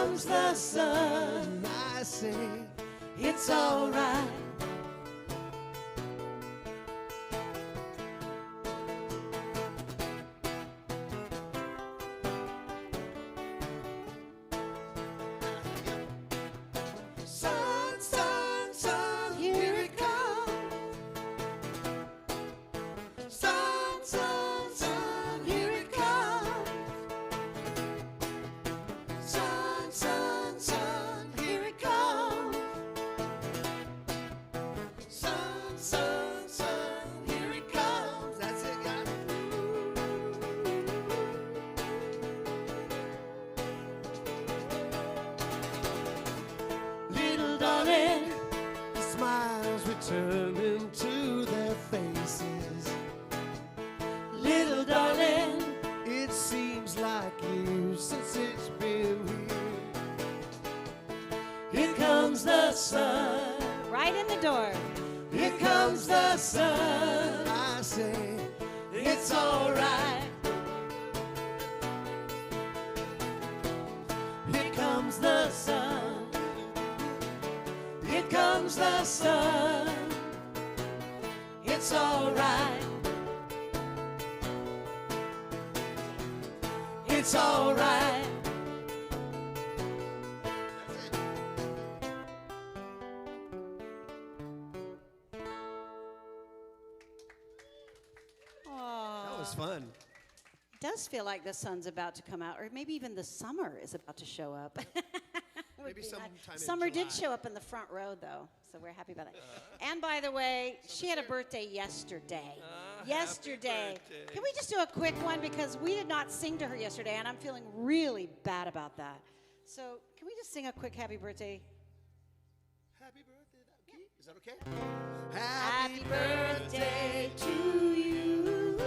comes the sun. I say, It's all right. sun, sun, sun, here it comes. Sun, sun, sun, here it comes. Sun, sun, sun, here it comes. Sun, sun, sun, here it comes. That's it, guys. Little darling, The smiles returning to their faces. little darling, It seems like years since it's been here. here comes the sun. Right in the door. Here comes the sun. I say, It's all right. Here comes the sun. Here comes the sun. It's all right. It's all right. that was fun. It does feel like the sun's about to come out, or maybe even the summer is about to show up. Would Maybe be sometime nice. in Summer did July. show up in the front row, though, so we're happy about that. And by the way, she had a birthday yesterday. Yesterday. birthday. Can we just do a quick one, because we did not sing to her yesterday, and I'm feeling really bad about that. So can we just sing a quick happy birthday? Happy birthday. Key? Is that okay? Happy birthday to you.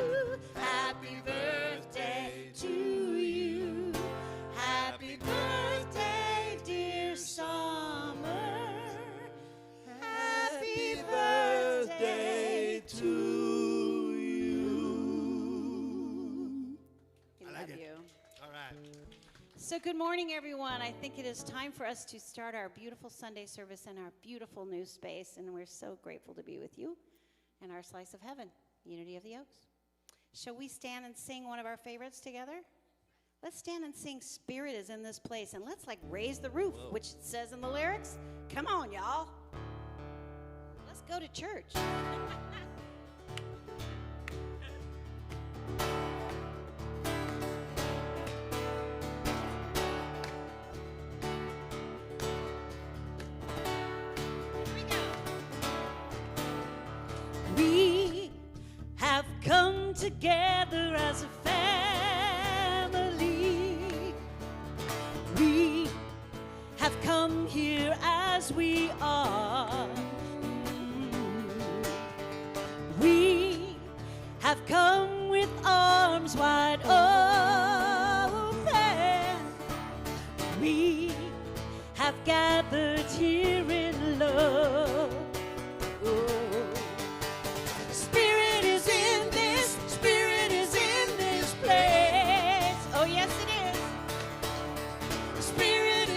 Happy birthday to you. Happy birthday, dear Summer. Happy birthday to you. We I like love it. you. All right. So good morning, everyone. I think it is time for us to start our beautiful Sunday service in our beautiful new space, and we're so grateful to be with you in our slice of heaven, Unity of the Oaks. Shall we stand and sing one of our favorites together? Let's stand and sing Spirit is in this place, and let's raise the roof, which it says in the lyrics. Come on, y'all. Let's go to church. We have come together as a family. We have come here as we are. We have come with arms wide open. We have gathered here in love. Oh. Spirit is in this place. Oh, yes, it is. Spirit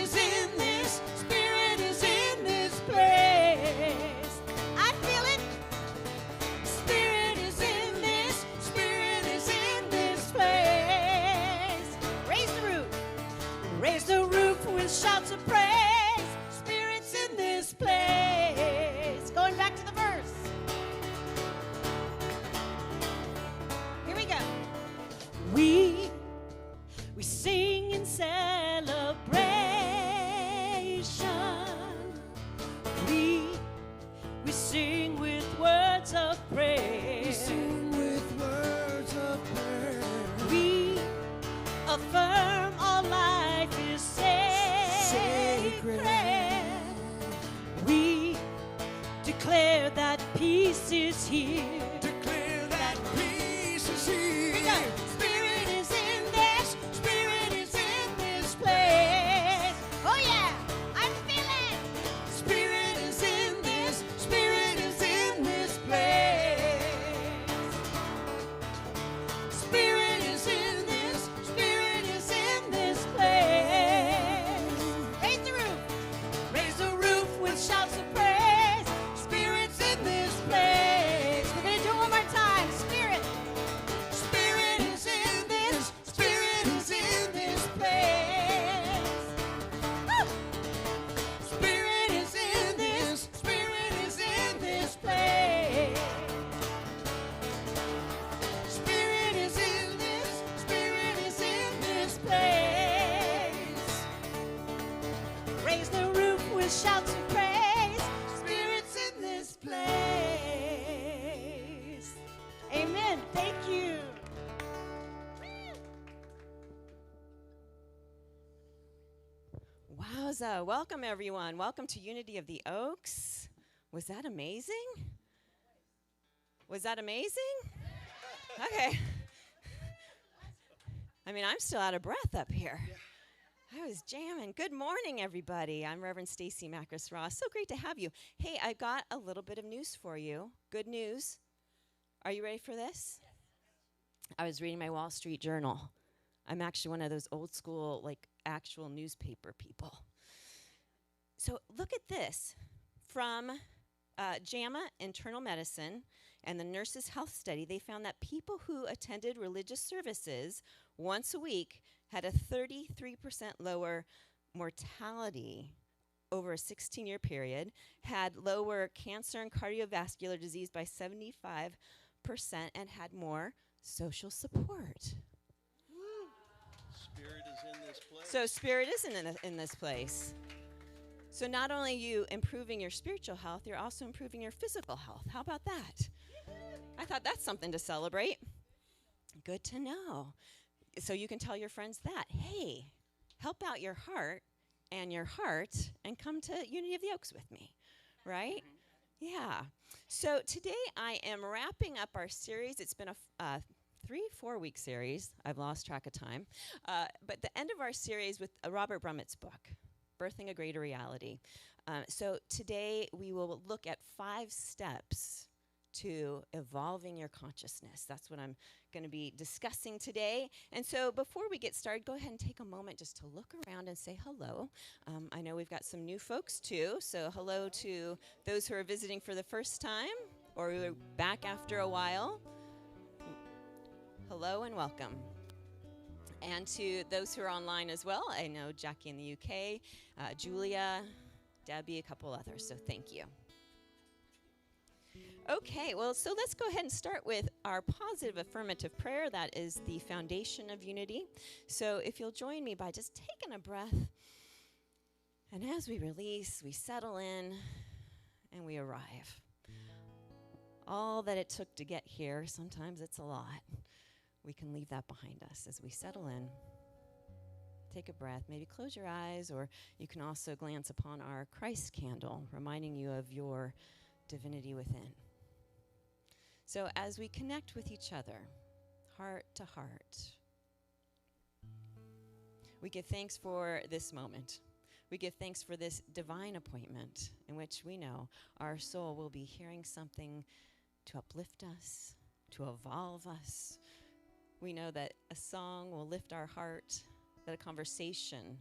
is in this place. I feel it. Spirit is in this place. Raise the roof. Raise the roof with shouts of praise. Spirit's in this place. Going back to the verse. Here we go. We sing in celebration. We sing with words of praise. We sing with words of prayer. We affirm all life is sacred. We declare that peace is here. Declare that peace is here. Spirit is in this Wowza. Welcome, everyone. Welcome to Unity of the Oaks. Was that amazing? Was that amazing? Okay. I mean, I'm still out of breath up here. I was jamming. Good morning, everybody. I'm Reverend Stacy Macris Ross. So great to have you. Hey, I got a little bit of news for you. Good news. Are you ready for this? I was reading my Wall Street Journal. I'm actually one of those old school, like, actual newspaper people. So look at this. From JAMA Internal Medicine and the Nurses' Health Study, they found that people who attended religious services once a week had a 33% lower mortality over a 16-year period, had lower cancer and cardiovascular disease by 75%, and had more social support. Spirit is in this place. So spirit is in this place. So not only are you improving your spiritual health, you're also improving your physical health. How about that? I thought that's something to celebrate. Good to know. So you can tell your friends that, hey, help out your heart and come to Unity of the Oaks with me, right? Yeah. So today I am wrapping up our series. It's been a 3-4 week series. I've lost track of time. But the end of our series with Robert Brumet's book, Birthing a Greater Reality. So today we will look at 5 steps to evolving your consciousness. That's what I'm going to be discussing today. And so before we get started, go ahead and take a moment just to look around and say hello. I know we've got some new folks too, so hello to those who are visiting for the first time or who are back after a while. Hello and welcome. And to those who are online as well, I know Jackie in the UK, Julia, Debbie, a couple others, so thank you. Okay, well, so let's go ahead and start with our positive affirmative prayer. That is the foundation of unity. So if you'll join me by just taking a breath, and as we release, we settle in, and we arrive. All that it took to get here, sometimes it's a lot. We can leave that behind us as we settle in. Take a breath, maybe close your eyes, or you can also glance upon our Christ candle, reminding you of your divinity within. So as we connect with each other, heart to heart, we give thanks for this moment. We give thanks for this divine appointment in which we know our soul will be hearing something to uplift us, to evolve us. We know that a song will lift our heart, that a conversation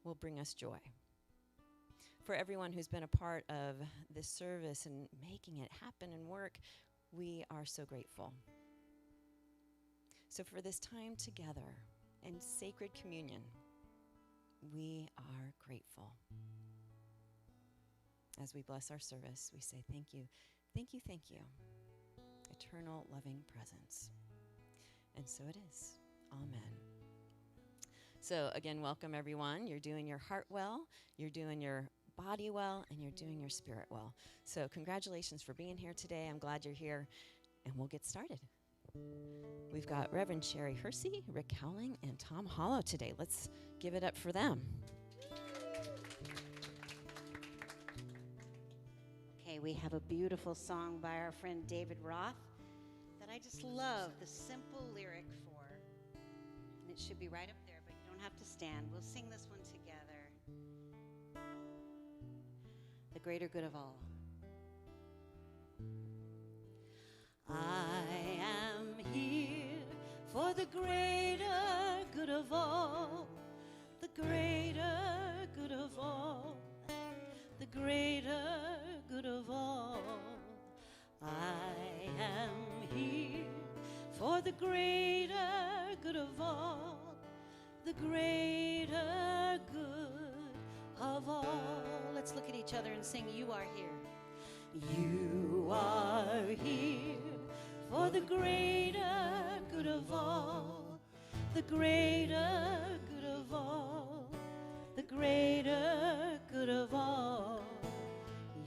will bring us joy. For everyone who's been a part of this service and making it happen and work, we are so grateful. So for this time together in sacred communion, we are grateful. As we bless our service, we say thank you, thank you, thank you. Eternal loving presence. And so it is. Amen. So again, welcome everyone. You're doing your heart well, you're doing your body well, and you're doing your spirit well. So congratulations for being here today. I'm glad you're here, and we'll get started. We've got Reverend Sherry Hersey, Rick Howling, and Tom Hollow today. Let's give it up for them. Okay, we have a beautiful song by our friend David Roth that I just love the simple lyric for. And it should be right up there, but you don't have to stand. We'll sing this one together. The greater good of all. I am here for the greater good of all. The greater good of all. The greater good of all. I am here for the greater good of all. The greater good of all. Let's look at each other and sing, you are here. You are here for the greater good of all. The greater good of all. The greater good of all.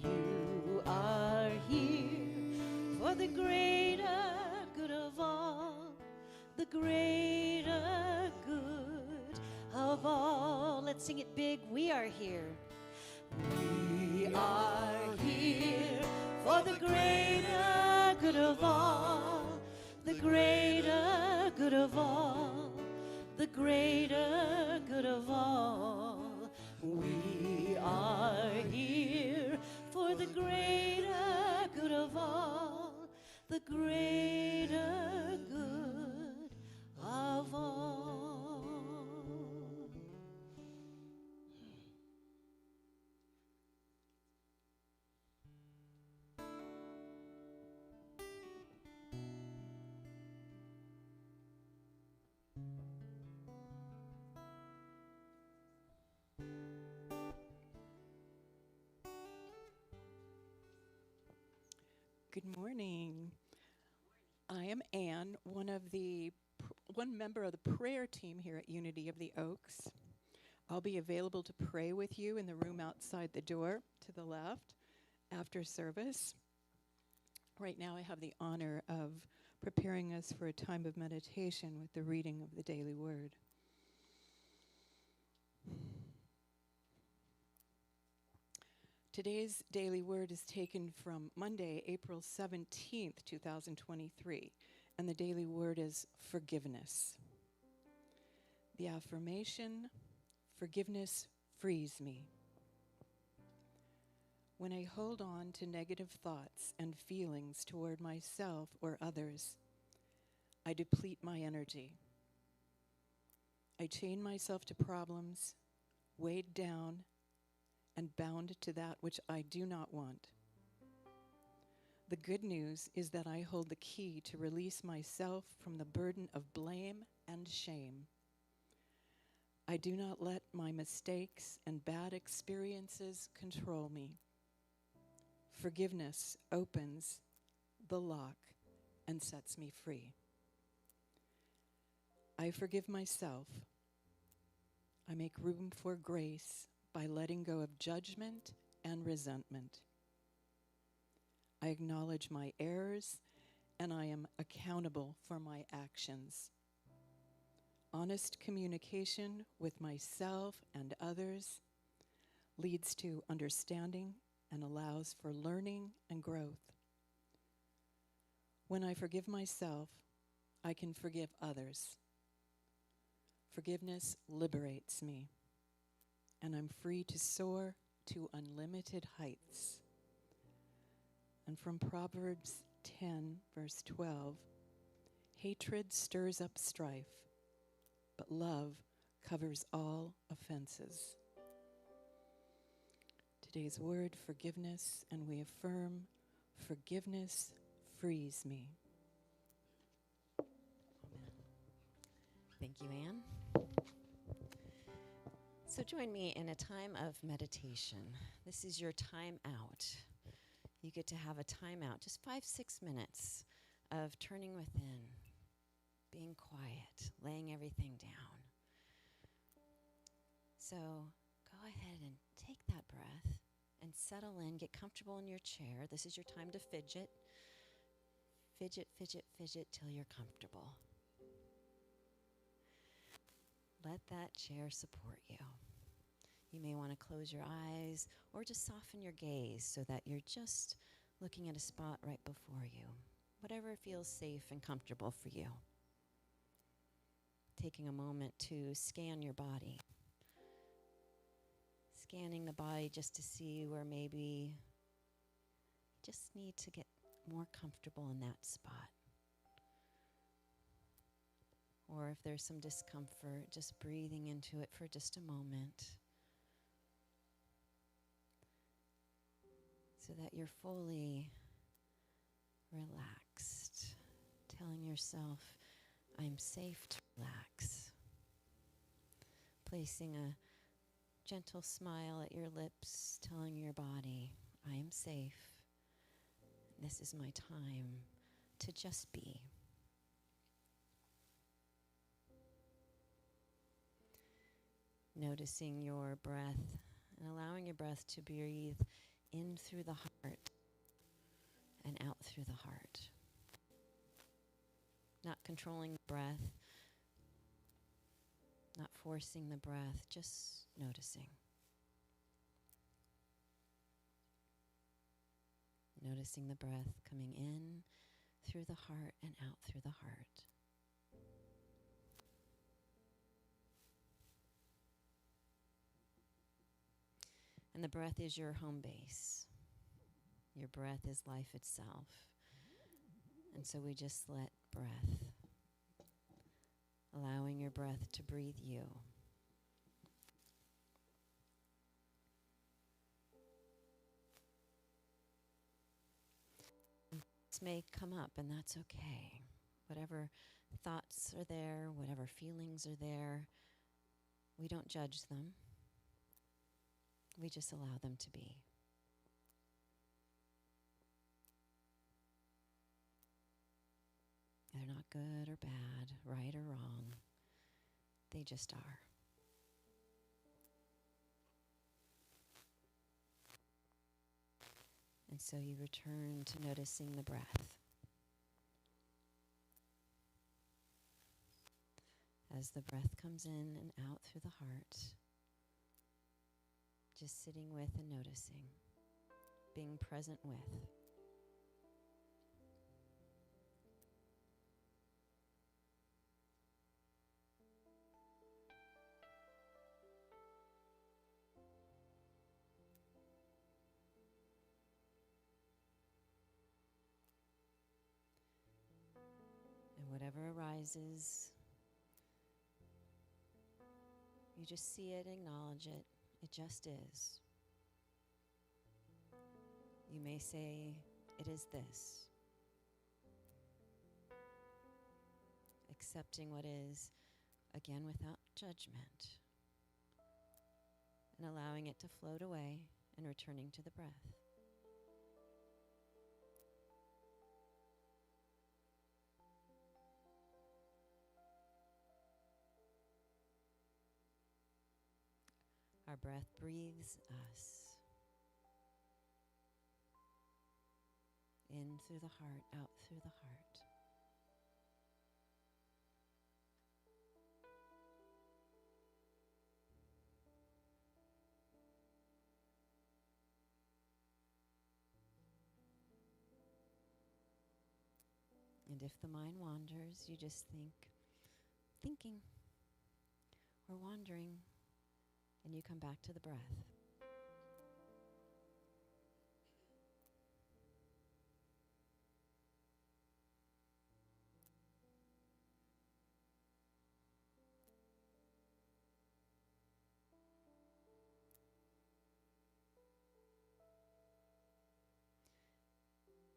You are here for the greater good of all. The greater good of all. Let's sing it big. We are here. We are here for the greater good of all, the greater good of all, the greater good of all. We are here for the greater good of all, the greater good of all. Good morning. I am Anne, one member of the prayer team here at Unity of the Oaks. I'll be available to pray with you in the room outside the door to the left after service. Right now I have the honor of preparing us for a time of meditation with the reading of the daily word. Today's daily word is taken from Monday, April 17th, 2023, and the daily word is forgiveness. The affirmation, forgiveness frees me. When I hold on to negative thoughts and feelings toward myself or others, I deplete my energy. I chain myself to problems, weighed down, and bound to that which I do not want. The good news is that I hold the key to release myself from the burden of blame and shame. I do not let my mistakes and bad experiences control me. Forgiveness opens the lock and sets me free. I forgive myself. I make room for grace by letting go of judgment and resentment. I acknowledge my errors, and I am accountable for my actions. Honest communication with myself and others leads to understanding and allows for learning and growth. When I forgive myself, I can forgive others. Forgiveness liberates me, and I'm free to soar to unlimited heights. And from Proverbs 10, verse 12, hatred stirs up strife, but love covers all offenses. Today's word, forgiveness, and we affirm, forgiveness frees me. Thank you, Anne. So join me in a time of meditation. This is your time out. You get to have a time out, just 5-6 minutes of turning within, being quiet, laying everything down. So go ahead and take that breath and settle in, get comfortable in your chair. This is your time to fidget. Fidget, fidget, fidget till you're comfortable. Let that chair support you. You may want to close your eyes or just soften your gaze so that you're just looking at a spot right before you. Whatever feels safe and comfortable for you. Taking a moment to scan your body. Scanning the body just to see where maybe you just need to get more comfortable in that spot. Or if there's some discomfort, just breathing into it for just a moment so that you're fully relaxed, telling yourself, I'm safe to relax. Placing a gentle smile at your lips, telling your body, I am safe. This is my time to just be. Noticing your breath and allowing your breath to breathe in through the heart and out through the heart. Not controlling the breath, not forcing the breath, just noticing. Noticing the breath coming in through the heart and out through the heart. And the breath is your home base. Your breath is life itself. And so we just let breath, allowing your breath to breathe you. This may come up, and that's okay. Whatever thoughts are there, whatever feelings are there, we don't judge them. We just allow them to be. They're not good or bad, right or wrong. They just are. And so you return to noticing the breath. As the breath comes in and out through the heart, just sitting with and noticing, being present with. And whatever arises, you just see it, acknowledge it. It just is. You may say, it is this. Accepting what is, again, without judgment. And allowing it to float away and returning to the breath. Our breath breathes us in through the heart, out through the heart. And if the mind wanders, you just thinking, or wandering, and you come back to the breath.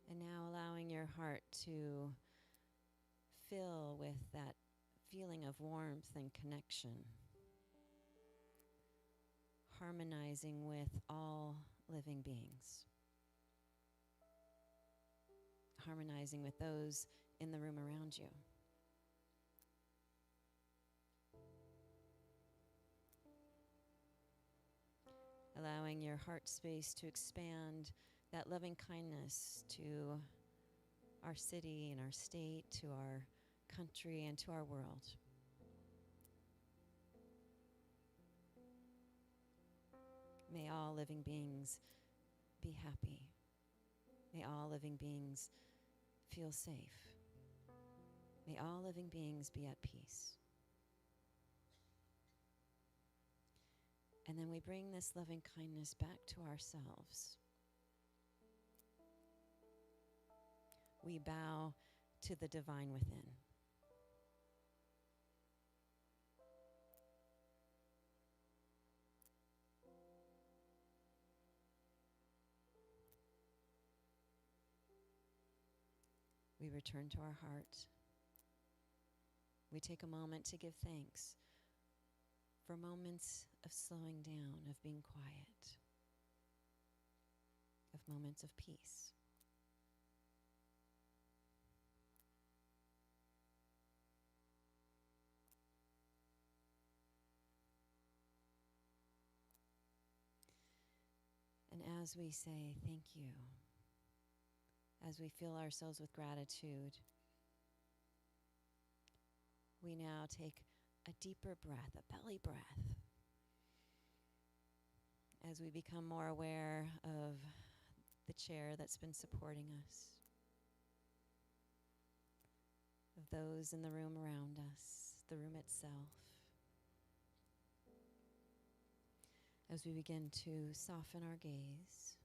And now allowing your heart to fill with that feeling of warmth and connection. Harmonizing with all living beings. Harmonizing with those in the room around you. Allowing your heart space to expand that loving kindness to our city and our state, to our country and to our world. May all living beings be happy. May all living beings feel safe. May all living beings be at peace. And then we bring this loving kindness back to ourselves. We bow to the divine within. We return to our heart. We take a moment to give thanks for moments of slowing down, of being quiet, of moments of peace. And as we say thank you, as we fill ourselves with gratitude, we now take a deeper breath, a belly breath, as we become more aware of the chair that's been supporting us, of those in the room around us, the room itself. As we begin to soften our gaze,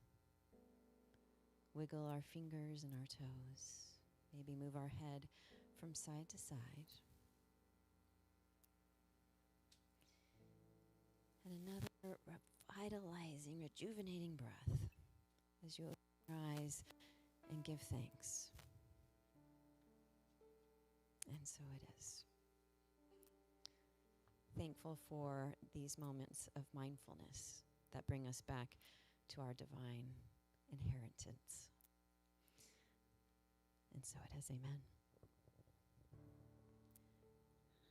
wiggle our fingers and our toes, maybe move our head from side to side. And another revitalizing, rejuvenating breath as you open your eyes and give thanks. And so it is. Thankful for these moments of mindfulness that bring us back to our divine inheritance. And so it is. Amen.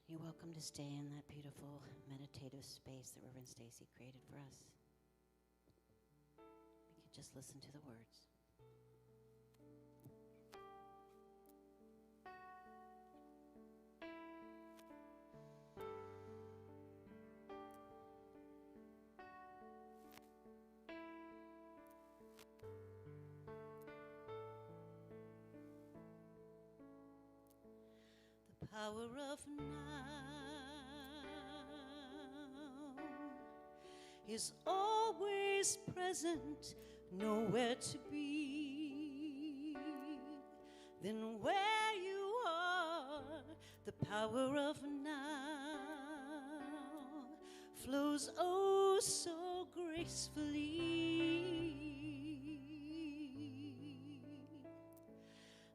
You're welcome to stay in that beautiful meditative space that Reverend Stacy created for us. You can just listen to the words. The power of now is always present, nowhere to be than where you are. The power of now flows oh so gracefully.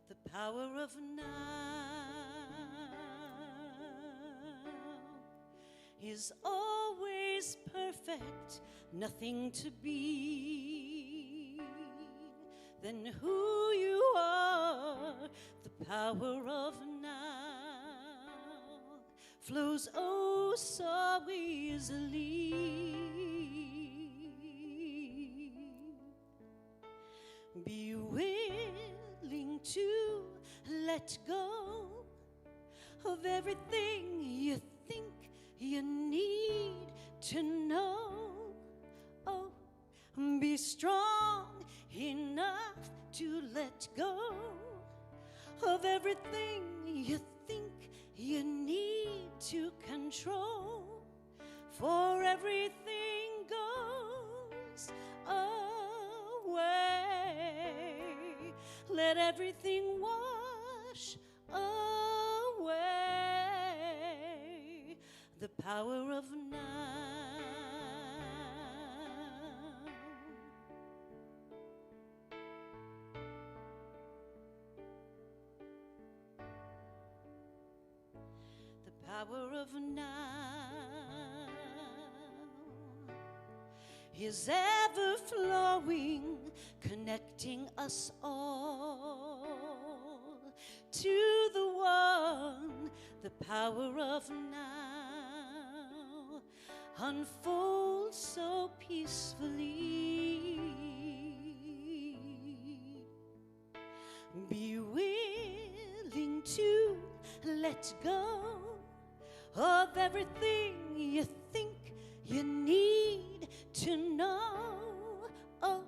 The power of now is always perfect, nothing to be than who you are. The power of now flows oh so easily. Be willing to let go of everything you think you need to know. Oh, be strong enough to let go of everything you think you need to control. For everything goes away. Let everything wash away. The power of now. The power of now is ever flowing, connecting us all to the one. The power of now unfolds so peacefully. Be willing to let go of everything you think you need to know. Oh,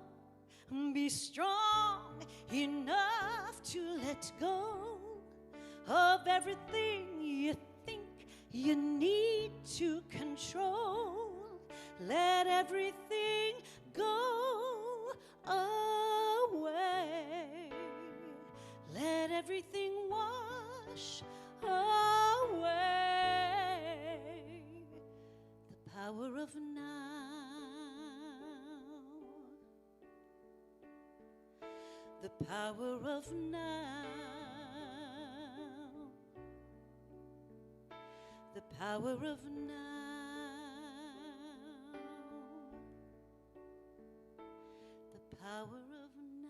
be strong enough to let go of everything you think you need to control. Let everything go away. Let everything wash away. The power of now. The power of now. The power of now. The power of now.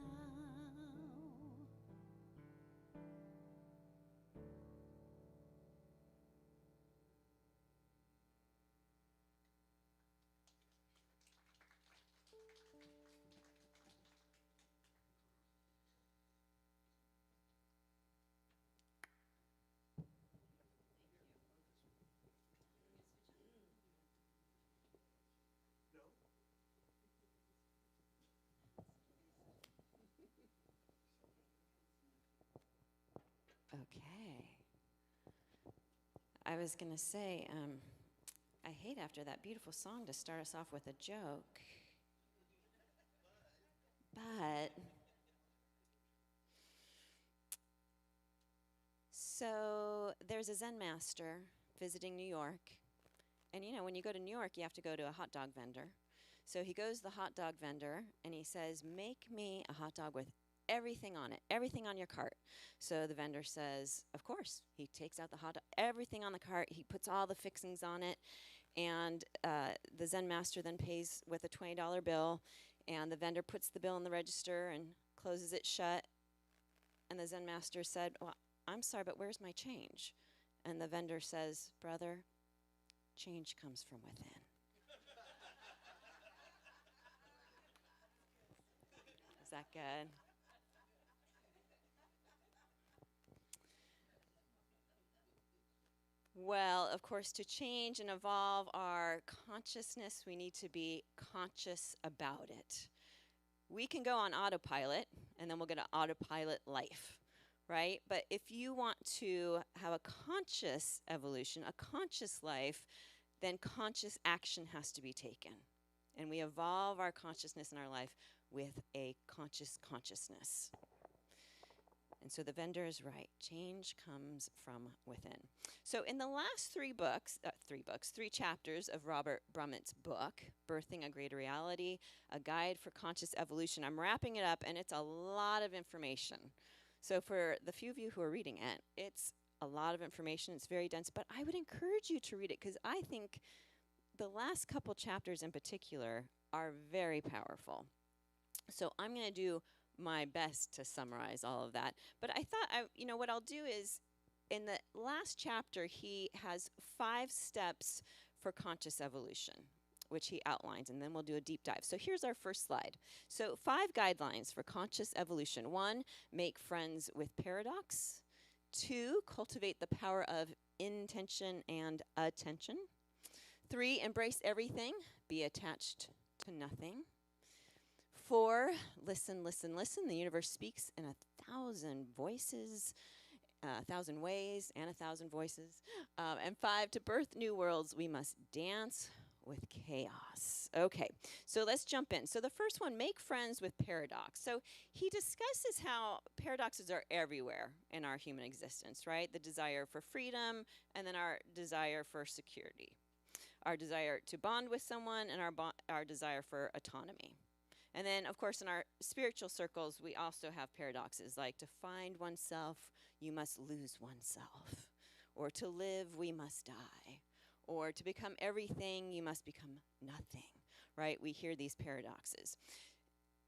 Okay. I was going to say, I hate after that beautiful song to start us off with a joke. But, so there's a Zen master visiting New York. And you know, when you go to New York, you have to go to a hot dog vendor. So he goes to the hot dog vendor and he says, make me a hot dog with everything on it, everything on your cart. So the vendor says, of course. He takes out the hot dog, everything on the cart. He puts all the fixings on it. And the Zen master then pays with a $20 bill. And the vendor puts the bill in the register and closes it shut. And the Zen master said, well, I'm sorry, but where's my change? And the vendor says, brother, change comes from within. Is that good? Well, of course, to change and evolve our consciousness, we need to be conscious about it. We can go on autopilot, and then we'll get an autopilot life, right? But if you want to have a conscious evolution, a conscious life, then conscious action has to be taken. And we evolve our consciousness in our life with a conscious consciousness. And so the vendor is right. Change comes from within. So in the last three chapters of Robert Brumet's book, Birthing a Greater Reality, A Guide for Conscious Evolution, I'm wrapping it up, and it's a lot of information. So for the few of you who are reading it, it's a lot of information. It's very dense, but I would encourage you to read it because I think the last couple chapters in particular are very powerful. So I'm going to do my best to summarize all of that. But I thought, what I'll do is, in the last chapter, he has 5 steps for conscious evolution, which he outlines, and then we'll do a deep dive. So here's our first slide. So 5 guidelines for conscious evolution. 1, make friends with paradox. 2, cultivate the power of intention and attention. 3, embrace everything, be attached to nothing. 4, listen, listen, listen. The universe speaks in 1,000 voices, 1,000 ways, and 1,000 voices. And 5, to birth new worlds, we must dance with chaos. Okay, so let's jump in. So the first one, make friends with paradox. So he discusses how paradoxes are everywhere in our human existence, right? The desire for freedom, and then our desire for security. Our desire to bond with someone, and our desire for autonomy. And then, of course, in our spiritual circles, we also have paradoxes like to find oneself, you must lose oneself. Or to live, we must die. Or to become everything, you must become nothing, right? We hear these paradoxes.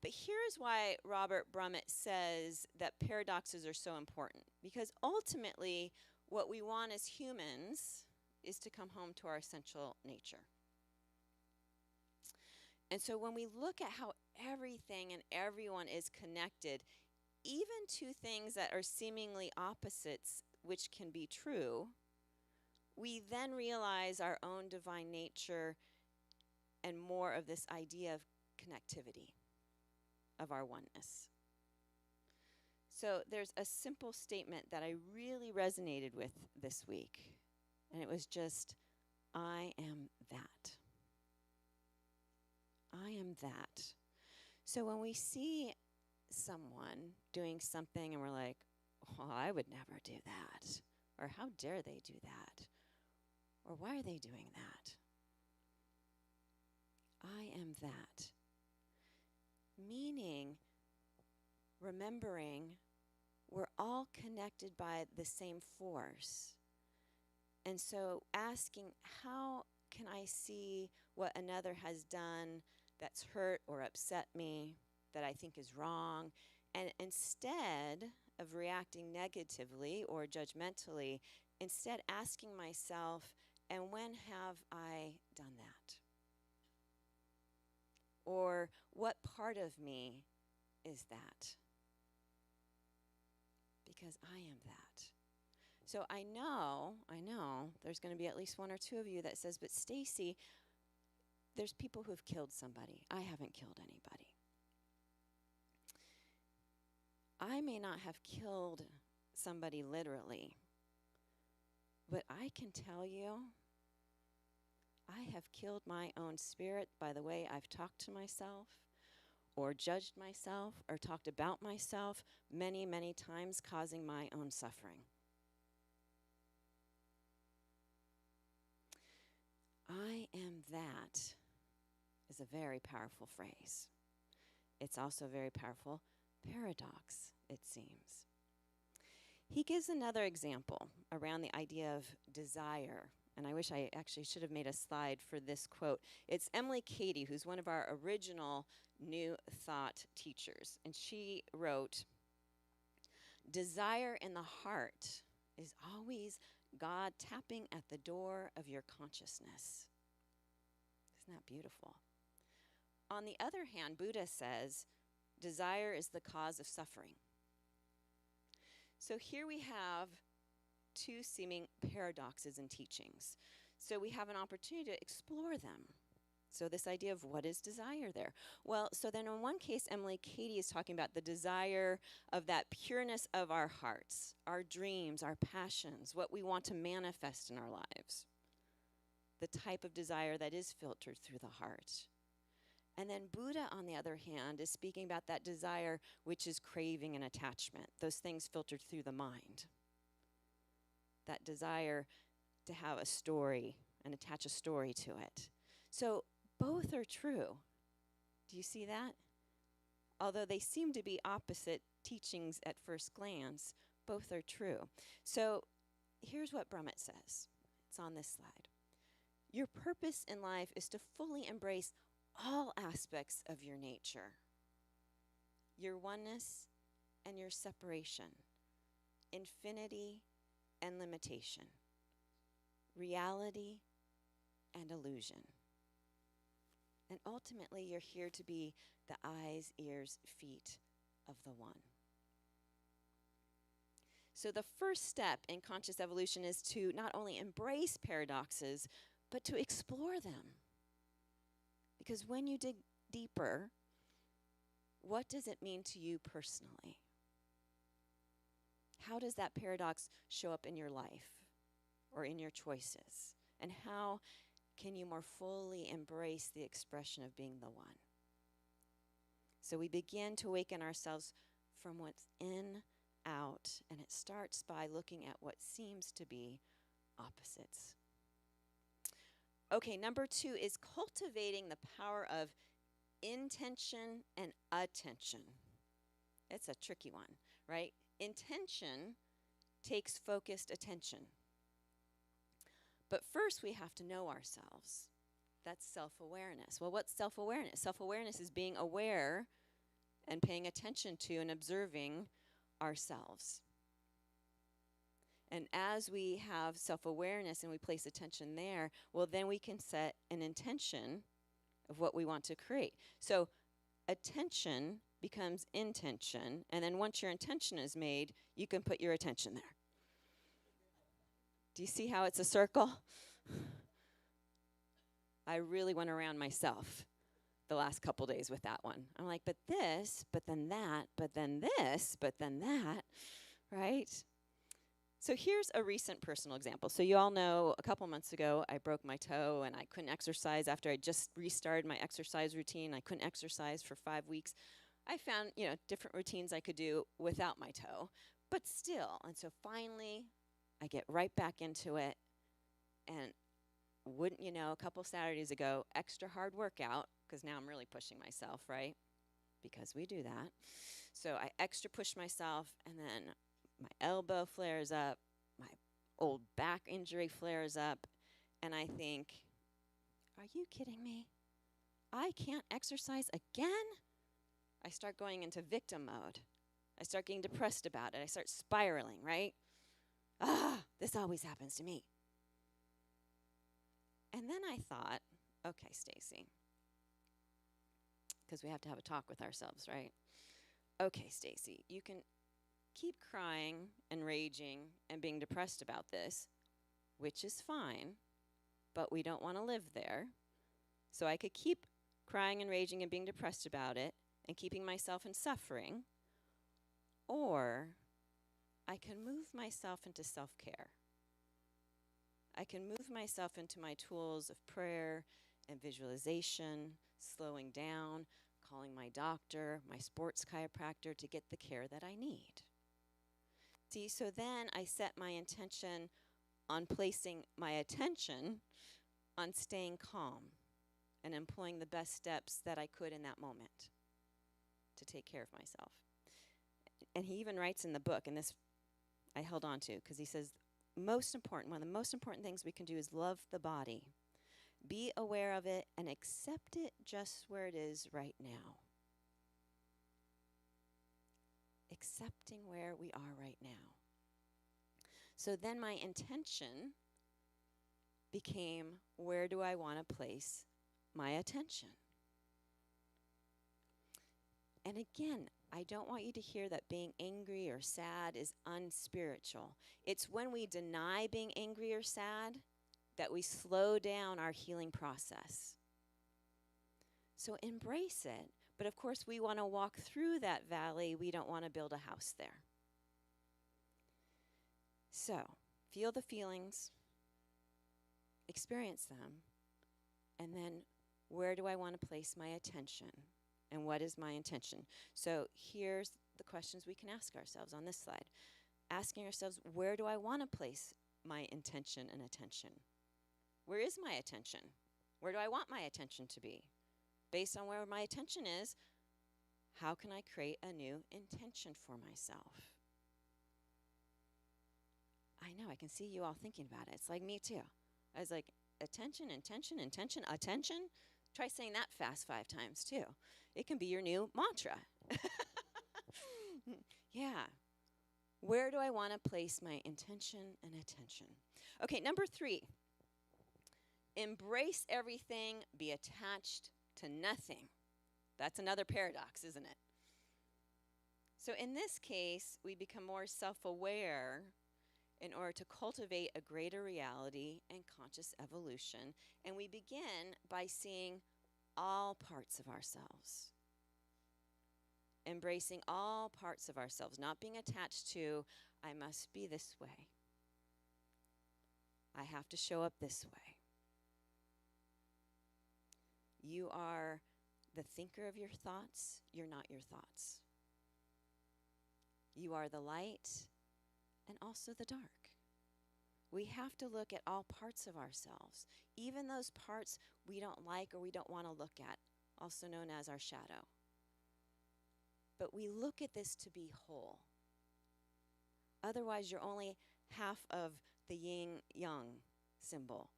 But here's why Robert Brumet says that paradoxes are so important. Because ultimately, what we want as humans is to come home to our essential nature. And so when we look at how everything and everyone is connected, even to things that are seemingly opposites, which can be true, we then realize our own divine nature and more of this idea of connectivity, of our oneness. So there's a simple statement that I really resonated with this week, and it was just, I am that. I am that. So when we see someone doing something and we're like, oh, I would never do that, or how dare they do that, or why are they doing that? I am that. Meaning, remembering we're all connected by the same force. And so asking, how can I see what another has done that's hurt or upset me, that I think is wrong? And instead of reacting negatively or judgmentally, instead asking myself, and when have I done that? Or what part of me is that? Because I am that. So I know, there's going to be at least 1 or 2 of you that says, but Stacy, there's people who have killed somebody. I haven't killed anybody. I may not have killed somebody literally. But I can tell you, I have killed my own spirit by the way I've talked to myself, or judged myself, or talked about myself many, many times, causing my own suffering. I am that is a very powerful phrase. It's also a very powerful paradox, it seems. He gives another example around the idea of desire. And I wish I actually should have made a slide for this quote. It's Emily Cady, who's one of our original New Thought teachers. And she wrote, "Desire in the heart is always God tapping at the door of your consciousness." Isn't that beautiful? On the other hand, Buddha says, desire is the cause of suffering. So here we have two seeming paradoxes in teachings. So we have an opportunity to explore them. So this idea of what is desire there? Well, so then in one case, Emily Cady is talking about the desire of that pureness of our hearts, our dreams, our passions, what we want to manifest in our lives. The type of desire that is filtered through the heart. And then Buddha, on the other hand, is speaking about that desire which is craving and attachment, those things filtered through the mind. That desire to have a story and attach a story to it. So both are true. Do you see that? Although they seem to be opposite teachings at first glance, both are true. So here's what Brumet says. It's on this slide. Your purpose in life is to fully embrace all aspects of your nature, your oneness and your separation, infinity and limitation, reality and illusion. And ultimately, you're here to be the eyes, ears, feet of the One. So the first step in conscious evolution is to not only embrace paradoxes, but to explore them. Because when you dig deeper, what does it mean to you personally? How does that paradox show up in your life or in your choices? And how can you more fully embrace the expression of being the One? So we begin to awaken ourselves from what's in, out, and it starts by looking at what seems to be opposites. Okay, number 2 is cultivating the power of intention and attention. It's a tricky one, right? Intention takes focused attention. But first we have to know ourselves. That's self-awareness. Well, what's self-awareness? Self-awareness is being aware and paying attention to and observing ourselves. And as we have self-awareness and we place attention there, well, then we can set an intention of what we want to create. So attention becomes intention, and then once your intention is made, you can put your attention there. Do you see how it's a circle? I really went around myself the last couple days with that one. I'm like, but this, but then that, but then this, but then that, right? So here's a recent personal example. So you all know a couple months ago, I broke my toe and I couldn't exercise after I just restarted my exercise routine. I couldn't exercise for 5 weeks. I found, different routines I could do without my toe, but still. And so finally, I get right back into it. And wouldn't you know, a couple Saturdays ago, extra hard workout, because now I'm really pushing myself, right? Because we do that. So I extra push myself, and then my elbow flares up, my old back injury flares up, and I think, are you kidding me? I can't exercise again? I start going into victim mode. I start getting depressed about it. I start spiraling, right? This always happens to me. And then I thought, okay, Stacy, because we have to have a talk with ourselves, right? Okay, Stacy, you can keep crying and raging and being depressed about this, which is fine, but we don't want to live there. So I could keep crying and raging and being depressed about it and keeping myself in suffering, or I can move myself into self-care. I can move myself into my tools of prayer and visualization, slowing down, calling my doctor, my sports chiropractor to get the care that I need. See, so then I set my intention on placing my attention on staying calm and employing the best steps that I could in that moment to take care of myself. And he even writes in the book, and this I held on to, because he says, most important, one of the most important things we can do is love the body. Be aware of it and accept it just where it is right now. Accepting where we are right now. So then my intention became, where do I want to place my attention? And again, I don't want you to hear that being angry or sad is unspiritual. It's when we deny being angry or sad that we slow down our healing process. So embrace it. But of course, we want to walk through that valley. We don't want to build a house there. So, feel the feelings, experience them, and then where do I want to place my attention? And what is my intention? So here's the questions we can ask ourselves on this slide. Asking ourselves, where do I want to place my intention and attention? Where is my attention? Where do I want my attention to be? Based on where my attention is, how can I create a new intention for myself? I know, I can see you all thinking about it. It's like me too. I was like, attention, intention, intention, attention. Try saying that fast 5 times too. It can be your new mantra. Yeah. Where do I want to place my intention and attention? Okay, number 3. Embrace everything, be attached to nothing. That's another paradox, isn't it? So in this case, we become more self-aware in order to cultivate a greater reality and conscious evolution. And we begin by seeing all parts of ourselves. Embracing all parts of ourselves, not being attached to, I must be this way. I have to show up this way. You are the thinker of your thoughts. You're not your thoughts. You are the light and also the dark. We have to look at all parts of ourselves, even those parts we don't like or we don't want to look at, also known as our shadow. But we look at this to be whole. Otherwise, you're only half of the yin-yang symbol,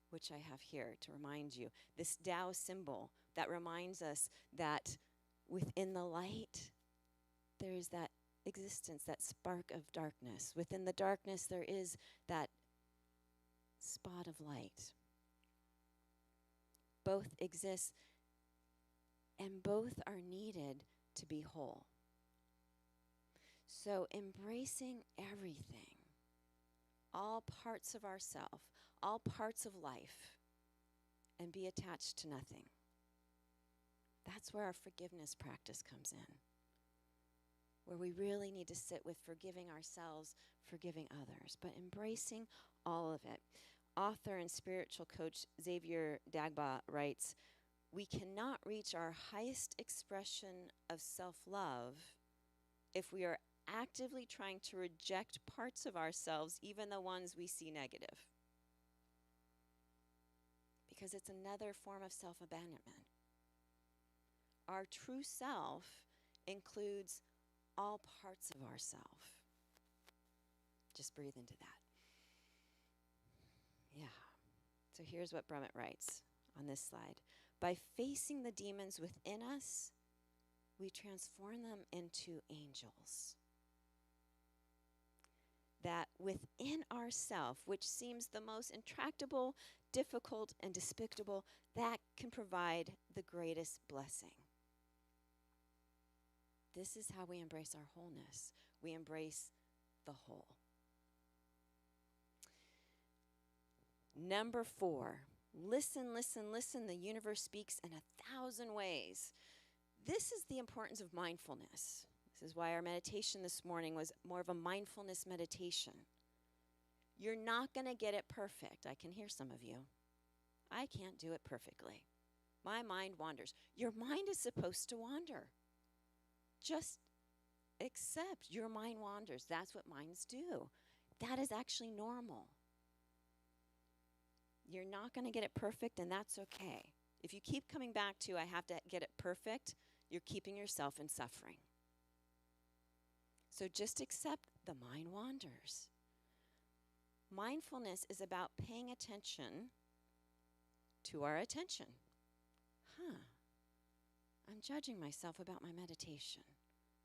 which I have here to remind you. This Tao symbol that reminds us that within the light, there is that existence, that spark of darkness. Within the darkness, there is that spot of light. Both exist, and both are needed to be whole. So embracing everything, all parts of ourself, all parts of life, and be attached to nothing. That's where our forgiveness practice comes in, where we really need to sit with forgiving ourselves, forgiving others, but embracing all of it. Author and spiritual coach Xavier Dagba writes, "We cannot reach our highest expression of self-love if we are actively trying to reject parts of ourselves, even the ones we see negative. Because it's another form of self-abandonment. Our true self includes all parts of ourself." Just breathe into that. Yeah. So here's what Brumet writes on this slide. By facing the demons within us, we transform them into angels. That within ourself, which seems the most intractable, difficult, and despicable, that can provide the greatest blessing. This is how we embrace our wholeness. We embrace the whole. Number 4, listen, listen, listen. The universe speaks in 1,000 ways. This is the importance of mindfulness. This is why our meditation this morning was more of a mindfulness meditation. You're not going to get it perfect. I can hear some of you. I can't do it perfectly. My mind wanders. Your mind is supposed to wander. Just accept your mind wanders. That's what minds do. That is actually normal. You're not going to get it perfect, and that's okay. If you keep coming back to, I have to get it perfect, you're keeping yourself in suffering. So just accept the mind wanders. Mindfulness is about paying attention to our attention. I'm judging myself about my meditation.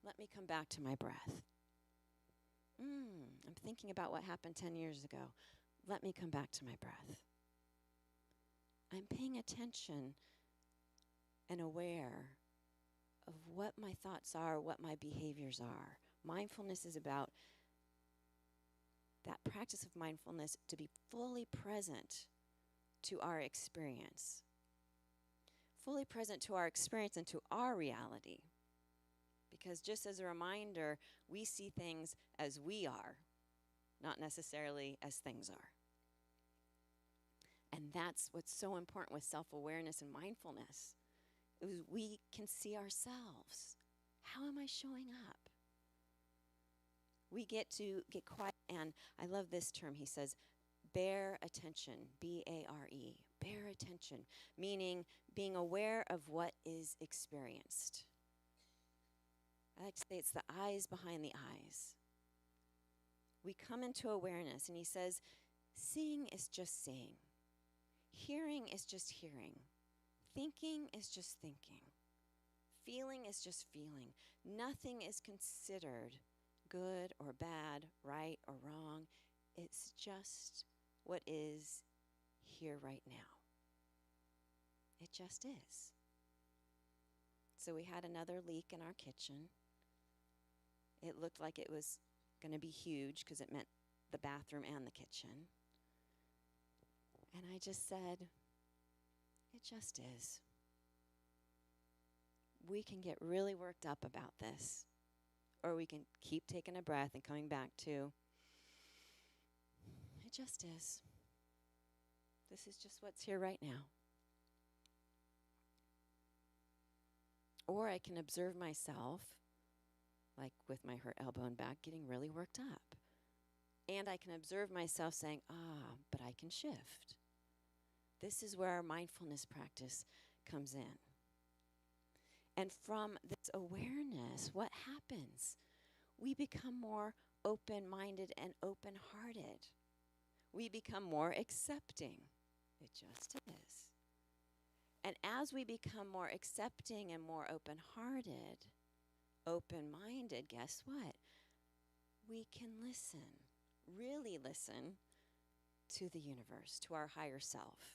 Let me come back to my breath. I'm thinking about what happened 10 years ago. Let me come back to my breath. I'm paying attention and aware of what my thoughts are, what my behaviors are. Mindfulness is about that practice of mindfulness to be fully present to our experience. Fully present to our experience and to our reality. Because just as a reminder, we see things as we are, not necessarily as things are. And that's what's so important with self-awareness and mindfulness. We can see ourselves. How am I showing up? We get to get quiet, and I love this term. He says, bear attention, B-A-R-E, bear attention, meaning being aware of what is experienced. I like to say it's the eyes behind the eyes. We come into awareness, and he says, seeing is just seeing. Hearing is just hearing. Thinking is just thinking. Feeling is just feeling. Nothing is considered good or bad, right or wrong. It's just what is here right now. It just is. So we had another leak in our kitchen. It looked like it was going to be huge because it meant the bathroom and the kitchen. And I just said, it just is. We can get really worked up about this, or we can keep taking a breath and coming back to, it just is. This is just what's here right now. Or I can observe myself, like with my hurt elbow and back, getting really worked up. And I can observe myself saying, but I can shift. This is where our mindfulness practice comes in. And from this awareness, what happens? We become more open-minded and open-hearted. We become more accepting. It just is. And as we become more accepting and more open-hearted, open-minded, guess what? We can listen, really listen to the universe, to our higher self.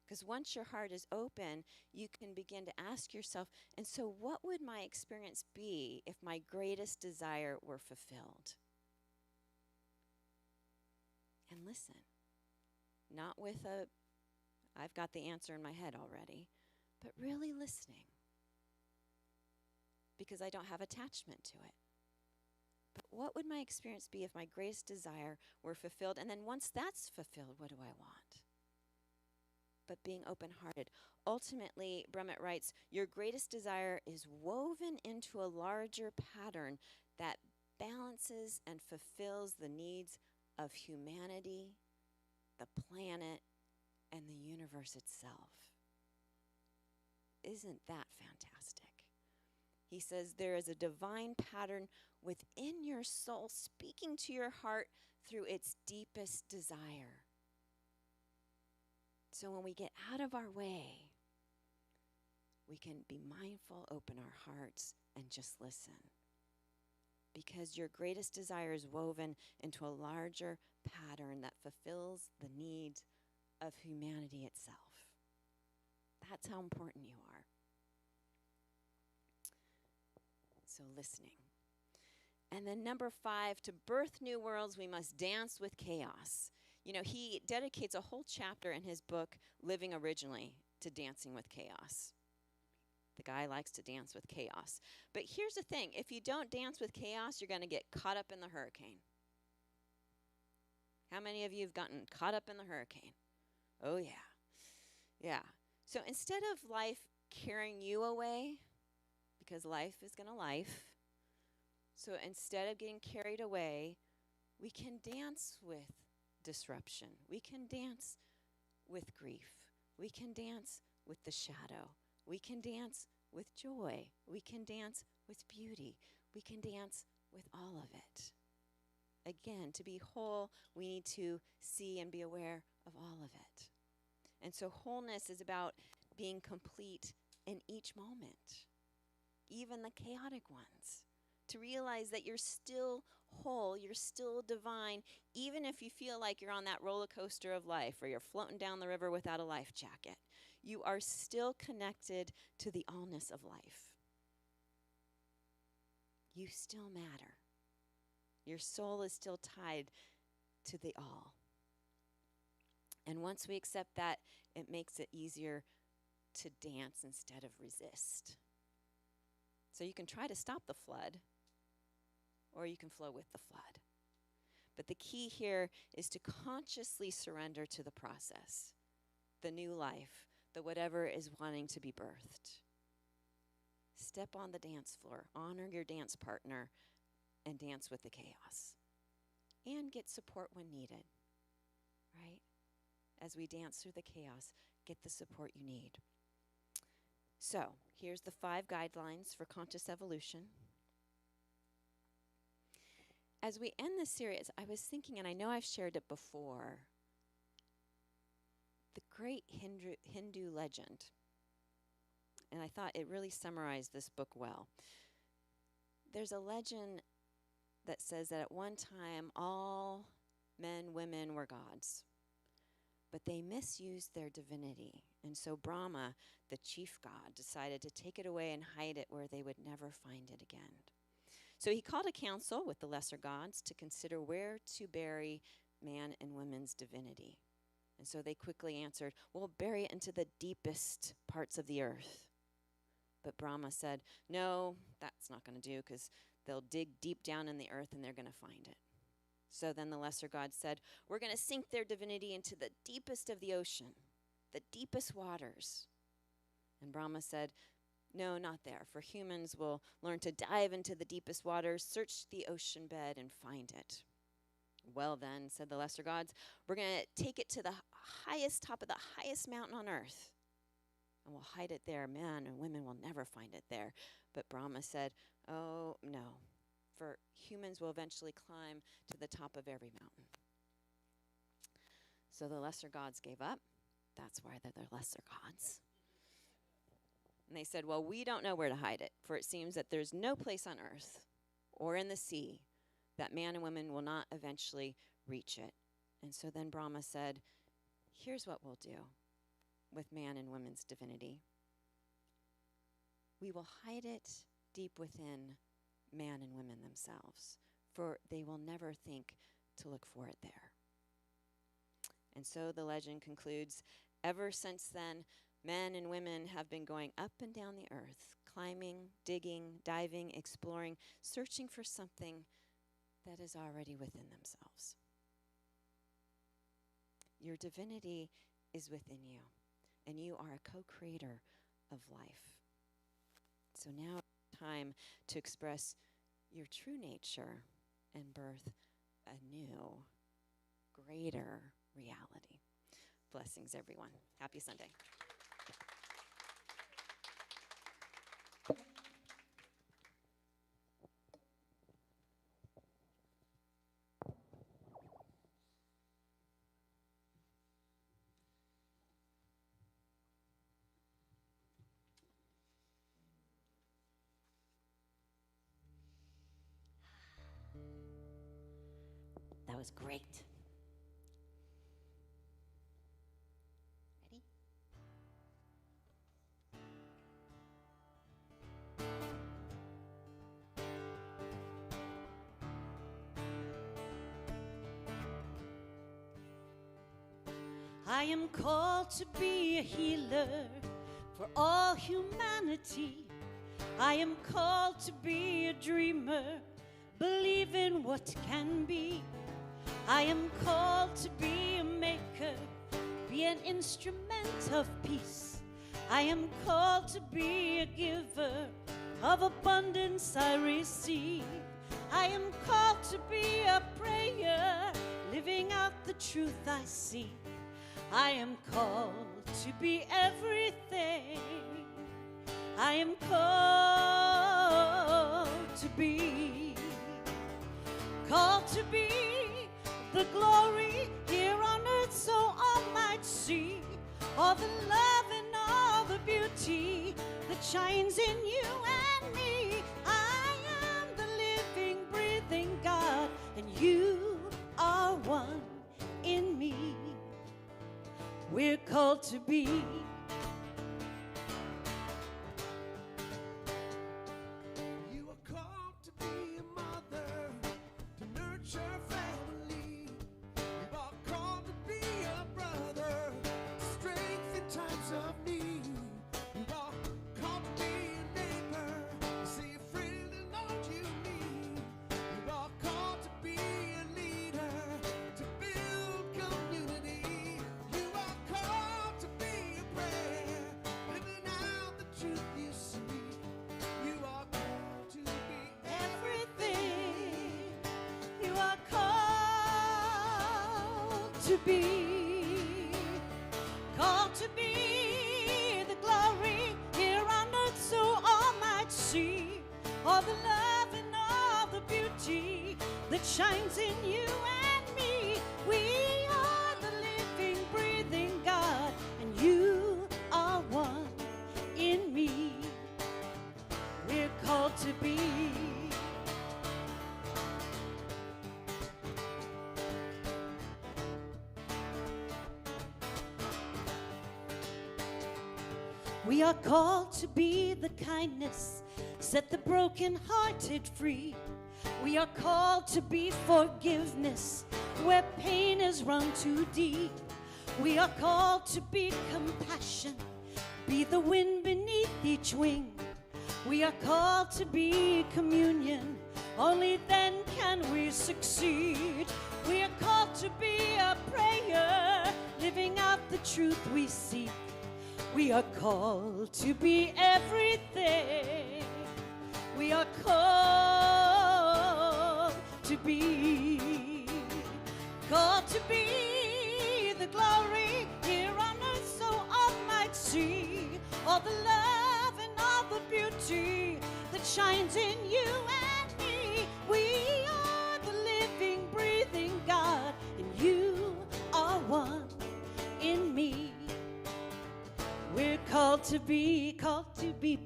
Because once your heart is open, you can begin to ask yourself, and so what would my experience be if my greatest desire were fulfilled? And listen, not with I've got the answer in my head already, but really listening. Because I don't have attachment to it. But what would my experience be if my greatest desire were fulfilled? And then once that's fulfilled, what do I want? But being open-hearted. Ultimately, Brumet writes, your greatest desire is woven into a larger pattern that balances and fulfills the needs of humanity, the planet, and the universe itself. Isn't that fantastic? He says there is a divine pattern within your soul speaking to your heart through its deepest desire. So when we get out of our way, we can be mindful, open our hearts, and just listen. Because your greatest desire is woven into a larger pattern that fulfills the needs of humanity itself. That's how important you are. So listening. And then number 5, to birth new worlds, we must dance with chaos. You know, he dedicates a whole chapter in his book, Living Originally, to dancing with chaos. The guy likes to dance with chaos. But here's the thing. If you don't dance with chaos, you're going to get caught up in the hurricane. How many of you have gotten caught up in the hurricane? Oh, yeah. Yeah. So instead of life carrying you away, because life is going to life, so instead of getting carried away, we can dance with disruption. We can dance with grief. We can dance with the shadow. We can dance with joy. We can dance with beauty. We can dance with all of it. Again, to be whole, we need to see and be aware of all of it. And so wholeness is about being complete in each moment, even the chaotic ones. To realize that you're still whole, you're still divine, even if you feel like you're on that roller coaster of life or you're floating down the river without a life jacket. You are still connected to the allness of life. You still matter. Your soul is still tied to the all. And once we accept that, it makes it easier to dance instead of resist. So you can try to stop the flood, or you can flow with the flood. But the key here is to consciously surrender to the process, the new life, the whatever is wanting to be birthed. Step on the dance floor, honor your dance partner, and dance with the chaos. And get support when needed, right? As we dance through the chaos, get the support you need. So, here's the 5 guidelines for conscious evolution. As we end this series, I was thinking, and I know I've shared it before, the great Hindu legend. And I thought it really summarized this book well. There's a legend that says that at one time all men, women were gods, but they misused their divinity. And so Brahma, the chief god, decided to take it away and hide it where they would never find it again. So he called a council with the lesser gods to consider where to bury man and women's divinity. And so they quickly answered, "We'll bury it into the deepest parts of the earth." But Brahma said, "No, that's not going to do, because they'll dig deep down in the earth and they're going to find it." So then the lesser gods said, "We're going to sink their divinity into the deepest of the ocean, the deepest waters." And Brahma said, "No, not there, for humans will learn to dive into the deepest waters, search the ocean bed, and find it." "Well then," said the lesser gods, "we're going to take it to the highest top of the highest mountain on earth, and we'll hide it there. Men and women will never find it there." But Brahma said, "Oh, no, for humans will eventually climb to the top of every mountain." So the lesser gods gave up. That's why they're the lesser gods. And they said, "Well, we don't know where to hide it, for it seems that there's no place on earth or in the sea that man and women will not eventually reach it." And so then Brahma said, "Here's what we'll do with man and women's divinity. We will hide it deep within man and women themselves, for they will never think to look for it there." And so the legend concludes, ever since then, men and women have been going up and down the earth, climbing, digging, diving, exploring, searching for something that is already within themselves. Your divinity is within you, and you are a co-creator of life. So now it's time to express your true nature and birth a new, greater reality. Blessings, everyone. Happy Sunday. That was great. Ready? I am called to be a healer, for all humanity. I am called to be a dreamer, believe in what can be. I am called to be a maker, be an instrument of peace. I am called to be a giver, of abundance I receive. I am called to be a prayer, living out the truth I see. I am called to be everything. I am called to be the glory here on earth, so all might see all the love and all the beauty that shines in you and me. I am the living, breathing God, and you are one in me. We're called to be. You are called to be a mother, to nurture family. You are called to be a brother, strength in times of need. You are called to be a neighbor, see a friend in all you need. You are called to be a leader, to build community. You are called to be a prayer, living out the truth you see. You are called to be Everything you are called to be the glory here on earth, so all might see all the love and all the beauty that shines in you and me. We are the living, breathing God, and you are one in me. We're called to be. We are called to be the kindness, set the brokenhearted free. We are called to be forgiveness, where pain is run too deep. We are called to be compassion, be the wind beneath each wing. We are called to be communion, only then can we succeed. We are called to be a prayer, living out the truth we seek. We are called to be everything. We are called to be the glory here on earth, so all might see all the love and all the beauty that shines in you and me. We are the living, breathing God, and you are one in me. We're called to be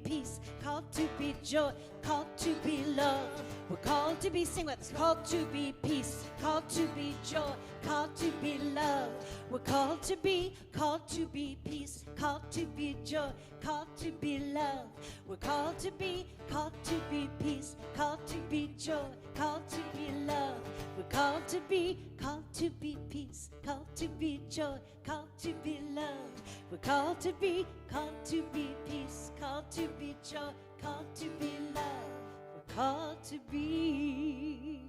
peace, called to be joy, called to be love. We're called to be, sing with us, called to be peace, called to be joy, called to be love. We're called to be peace, called to be joy, called to be love. We're called to be peace, called to be joy, called to be love. We're called to be peace, called to be joy, called to be love. We're called to be peace, called to be joy, called to be love. We're called to be.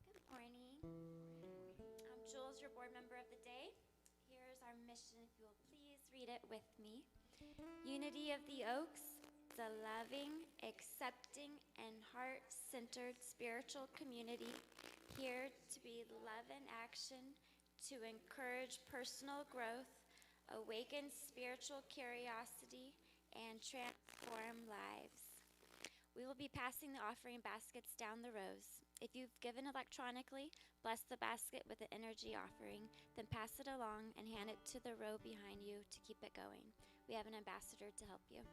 Good morning. I'm Jules, your board member of the day. Here's our mission, if you will please read it with me. Unity of the Oaks is a loving, accepting, and heart-centered spiritual community here to be love in action, to encourage personal growth, awaken spiritual curiosity, and transform lives. We will be passing the offering baskets down the rows. If you've given electronically, bless the basket with the energy offering, then pass it along and hand it to the row behind you to keep it going. We have an ambassador to help you.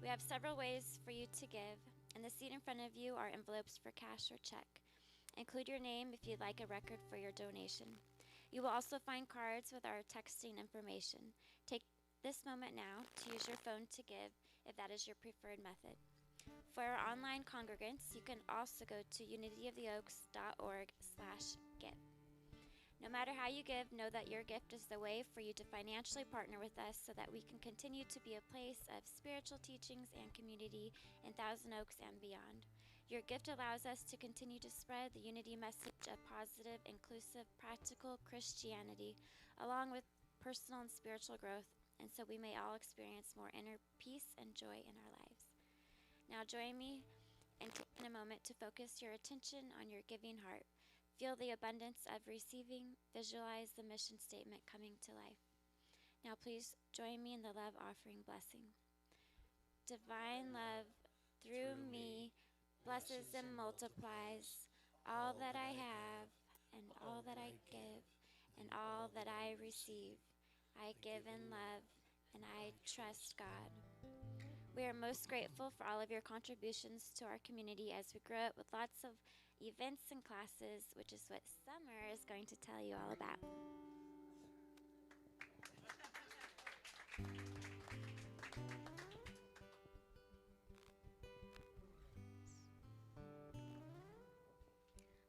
We have several ways for you to give. In the seat in front of you are envelopes for cash or check. Include your name if you'd like a record for your donation. You will also find cards with our texting information. Take this moment now to use your phone to give if that is your preferred method. For our online congregants, you can also go to unityoftheoaks.org/give. No matter how you give, know that your gift is the way for you to financially partner with us so that we can continue to be a place of spiritual teachings and community in Thousand Oaks and beyond. Your gift allows us to continue to spread the unity message of positive, inclusive, practical Christianity, along with personal and spiritual growth, and so we may all experience more inner peace and joy in our lives. Now join me in taking a moment to focus your attention on your giving heart. Feel the abundance of receiving. Visualize the mission statement coming to life. Now please join me in the love offering blessing. Divine love through me blesses and multiplies all that I have and all that I give and all that I receive. I give in love and I trust God. We are most grateful for all of your contributions to our community as we grow it with lots of events and classes, which is what Summer is going to tell you all about.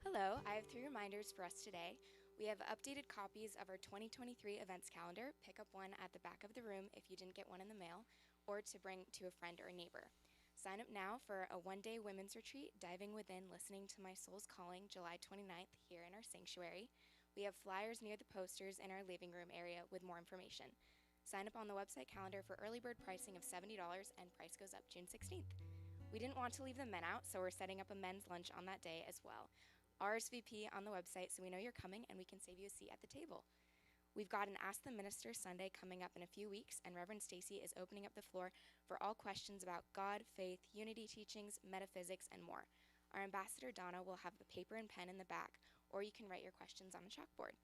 Hello, I have 3 reminders for us today. We have updated copies of our 2023 events calendar. Pick up one at the back of the room if you didn't get one in the mail, or to bring to a friend or a neighbor. Sign up now for a one-day women's retreat, Diving Within, Listening to My Soul's Calling, July 29th, here in our sanctuary. We have flyers near the posters in our living room area with more information. Sign up on the website calendar for early bird pricing of $70, and price goes up June 16th. We didn't want to leave the men out, so we're setting up a men's lunch on that day as well. RSVP on the website so we know you're coming and we can save you a seat at the table. We've got an Ask the Minister Sunday coming up in a few weeks, and Reverend Stacy is opening up the floor for all questions about God, faith, unity teachings, metaphysics, and more. Our ambassador, Donna, will have the paper and pen in the back, or you can write your questions on a chalkboard.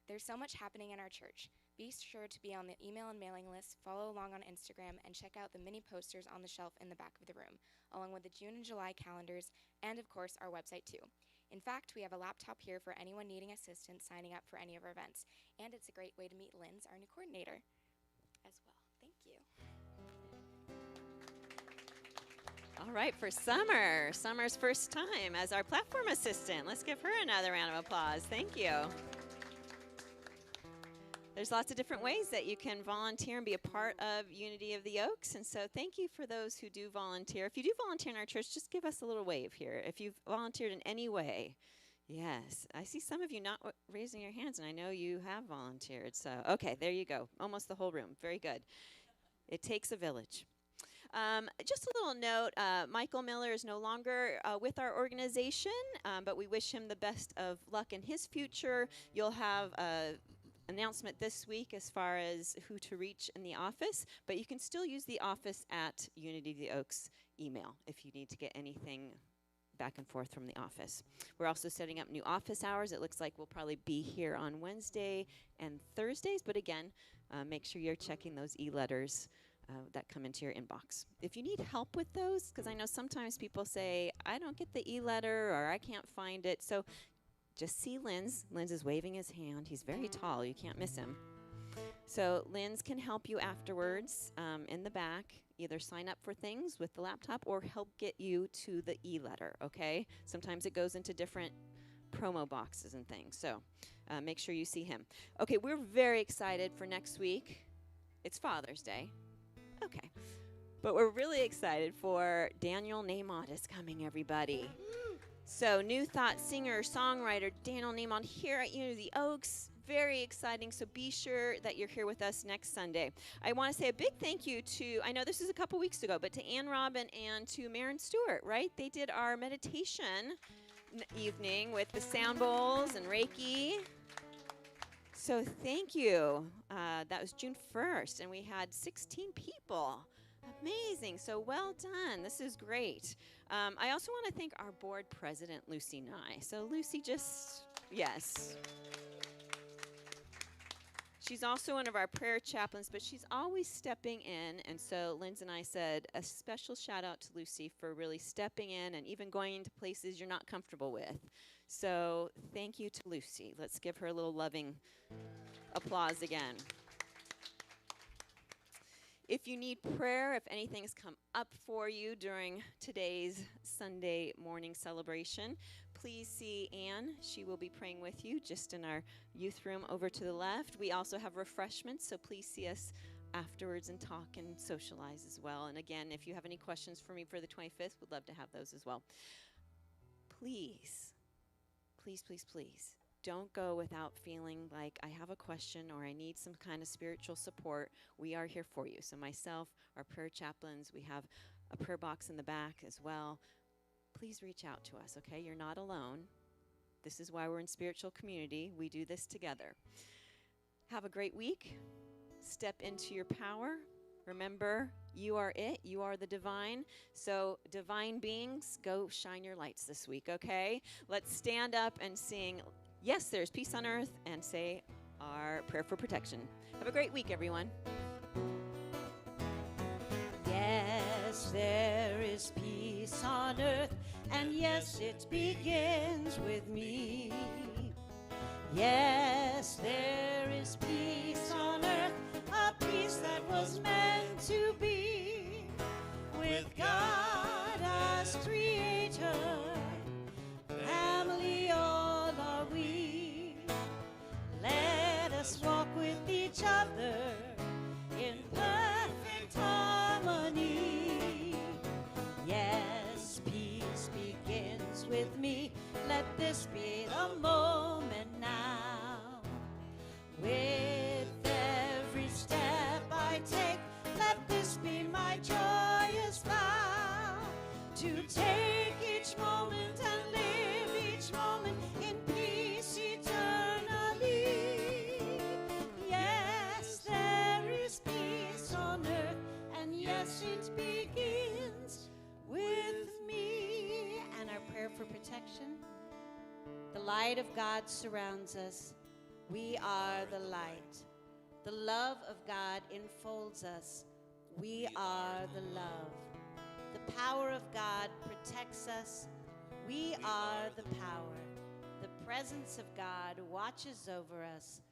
There's so much happening in our church. Be sure to be on the email and mailing list, follow along on Instagram, and check out the mini posters on the shelf in the back of the room, along with the June and July calendars, and of course, our website too. In fact, we have a laptop here for anyone needing assistance signing up for any of our events, and it's a great way to meet Linz, our new coordinator, as well. Thank you. All right, for Summer. Summer's first time as our platform assistant. Let's give her another round of applause. Thank you. There's lots of different ways that you can volunteer and be a part of Unity of the Oaks, and so thank you for those who do volunteer. If you do volunteer in our church, just give us a little wave here. If you've volunteered in any way, yes. I see some of you not raising your hands, and I know you have volunteered. So, okay, there you go. Almost the whole room. Very good. It takes a village. Just a little note, Michael Miller is no longer with our organization, but we wish him the best of luck in his future. You'll have announcement this week as far as who to reach in the office, but you can still use the office at Unity of the Oaks email if you need to get anything back and forth from the office. We're also setting up new office hours. It looks like we'll probably be here on Wednesday and Thursdays, but again, make sure you're checking those e-letters that come into your inbox. If you need help with those, because I know sometimes people say, I don't get the e-letter or I can't find it, so just see Linz. Linz is waving his hand. He's very tall. You can't miss him. So Linz can help you afterwards in the back. Either sign up for things with the laptop or help get you to the e-letter, okay? Sometimes it goes into different promo boxes and things. So make sure you see him. Okay, we're very excited for next week. It's Father's Day. Okay. But we're really excited for Daniel Namont is coming, everybody. So, New Thought singer, songwriter Daniel Namont here at Unity of the Oaks. Very exciting, so be sure that you're here with us next Sunday. I want to say a big thank you to, I know this is a couple weeks ago, but to Ann Robin and to Maren Stewart, right? They did our meditation evening with the sound bowls and Reiki. So thank you. That was June 1st, and we had 16 people. Amazing. So well done. This is great. I also want to thank our board president, Lucy Nye. So Lucy yes. She's also one of our prayer chaplains, but she's always stepping in. And so Linz and I said a special shout out to Lucy for really stepping in and even going into places you're not comfortable with. So thank you to Lucy. Let's give her a little loving applause again. If you need prayer, if anything's come up for you during today's Sunday morning celebration, please see Anne. She will be praying with you just in our youth room over to the left. We also have refreshments, so please see us afterwards and talk and socialize as well. And again, if you have any questions for me for the 25th, we'd love to have those as well. Please, please, please, please, don't go without feeling like I have a question or I need some kind of spiritual support. We are here for you. So myself, our prayer chaplains, we have a prayer box in the back as well. Please reach out to us, okay? You're not alone. This is why we're in spiritual community. We do this together. Have a great week. Step into your power. Remember, you are it. You are the divine. So, divine beings, go shine your lights this week, okay? Let's stand up and sing, Yes, There's Peace on Earth, and say our prayer for protection. Have a great week, everyone. Yes, there is peace on earth, and yes, it begins with me. Yes, there is peace on earth, a peace that was meant to be. With God as creator, family all are we. Let us walk with each other in perfect harmony. Yes, peace begins with me. Let this be the moment now. With every step I take, let this be my joyous vow. To take each moment and live each moment in peace eternally. Yes, there is peace on earth, and yes, it begins with me. And our prayer for protection. The light of God surrounds us. We are the light. The love of God enfolds us. We are the love. The power of God protects us. We are the power. The presence of God watches over us.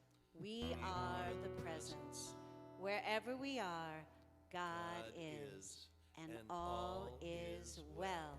We are the presence. Wherever we are, God is, and all is well.